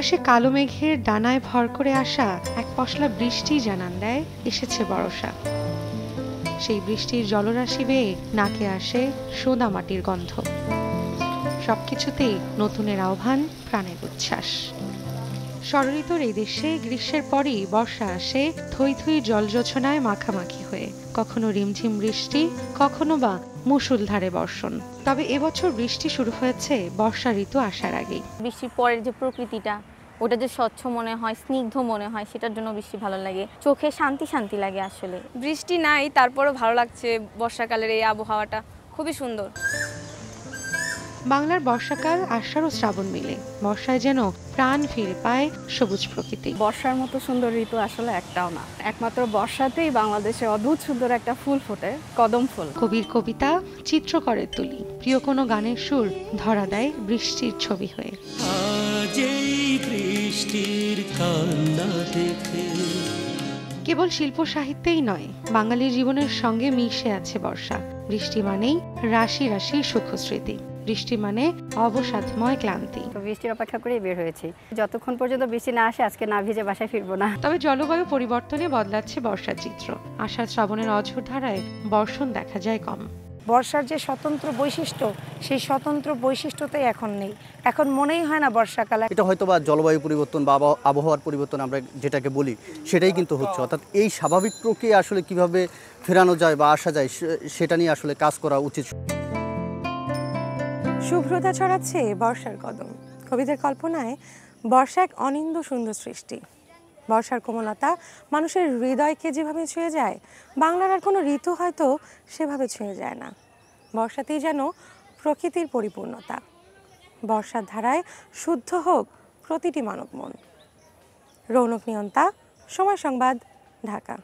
আকাশে কালো মেঘের ডানায় ভর করে আসা এক পশলা বৃষ্টি জানান দেয় এসেছে বর্ষা। সেই বৃষ্টির জলরাশি বেয়ে নাকে আসে সোদা মাটির গন্ধ। সবকিছুতেই নতুনের আহ্বান, প্রাণের উচ্ছ্বাস। ষড়ঋতুর এই দেশে গ্রীষ্মের পরই বর্ষা আসে থই থই জলজোছনায় মাখামাখি হয়ে, কখনো রিমঝিম বৃষ্টি, কখনো বা মুষলধারে বর্ষণ। তবে এবছর বৃষ্টি শুরু হয়েছে বর্ষা ঋতু আসার আগেই। বৃষ্টির পরের যে প্রকৃতিটা, ওটা যে স্বচ্ছ মনে হয়, স্নিগ্ধ মনে হয়, সেটার জন্য বৃষ্টি ভালো লাগে। চোখে শান্তি শান্তি লাগে। আসলে বৃষ্টি নাই, তারপরও ভালো লাগছে। বর্ষাকালের এই আবহাওয়াটা খুবই সুন্দর। বাংলার বর্ষাকাল আষাঢ় ও শ্রাবণ মিলে বর্ষায় যেন প্রাণ ফিরে পায় সবুজ প্রকৃতি। বর্ষার মতো সুন্দর ঋতু আসলে একটাও না। একমাত্র বর্ষাতেই বাংলাদেশে অদ্ভুত সুন্দর একটা ফুল ফোটে, কদম ফুল। কবির কবিতা, চিত্রকরের তুলি, প্রিয় কোনো গানের সুর ধরা দেয় বৃষ্টির ছবি হয়ে। কেবল শিল্প সাহিত্যেই নয়, বাঙালির জীবনের সঙ্গে মিশে আছে বর্ষা। বৃষ্টি মানেই রাশি রাশি সুখস্মৃতি, বৃষ্টি মানে অবসাদময় ক্লান্তি। বৃষ্টির অপেক্ষা করেই বের হয়েছি। যতক্ষণ পর্যন্ত বৃষ্টি না আসে আজকে না ভিজে বাসায় ফিরবো না। তবে জলবায়ু পরিবর্তনে বদলাচ্ছে বর্ষার চিত্র। আষাঢ় শ্রাবণের অঝোর ধারায় বর্ষণ দেখা যায় কম। বর্ষার যে স্বতন্ত্র বৈশিষ্ট্য, সেই স্বতন্ত্র বৈশিষ্ট্যটাই এখন নেই। এখন মনেই হয় না বর্ষাকালে। এটা হয়তো বা জলবায়ু পরিবর্তন বা আবহাওয়ার পরিবর্তন আমরা যেটাকে বলি, সেটাই কিন্তু হচ্ছে। অর্থাৎ এই স্বাভাবিক প্রক্রিয়া আসলে কিভাবে ফেরানো যায় বা আসা যায়, সেটা নিয়ে আসলে কাজ করা উচিত। শুভ্রতা ছড়াচ্ছে বর্ষার কদম। কবিদের কল্পনায় বর্ষা এক অনিন্দ সুন্দর সৃষ্টি। বর্ষার কোমলতা মানুষের হৃদয়কে যেভাবে ছুঁয়ে যায়, বাংলার আর কোনো ঋতু হয়তো সেভাবে ছুঁয়ে যায় না। বর্ষাতেই যেন প্রকৃতির পরিপূর্ণতা। বর্ষার ধারায় শুদ্ধ হোক প্রতিটি মানব মন। রৌনক নিয়ন্তা, সময় সংবাদ, ঢাকা।